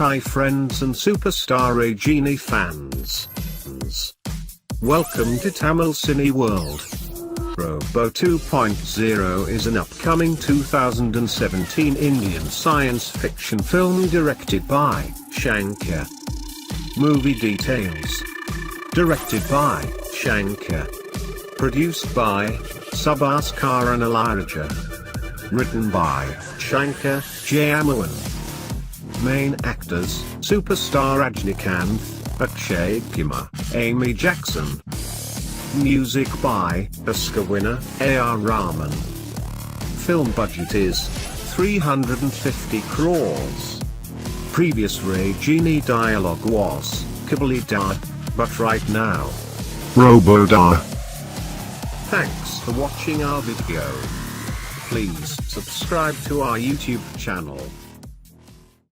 Hi friends and Superstar Rajini fans. Welcome to Tamil Cine World. Robo 2.0 is an upcoming 2017 Indian science fiction film directed by Shankar. Movie details. Directed by Shankar. Produced by Subhaskar and Alaraja. Written by Shankar Jayamohan. Main actors: Superstar Rajinikanth, Akshay Kumar, Amy Jackson. Music by Oscar winner A.R. Rahman. Film budget is 350 crores. Previous Rajini dialogue was Kabali Da, but right now Robo Da. Thanks for watching our video. Please subscribe to our YouTube channel.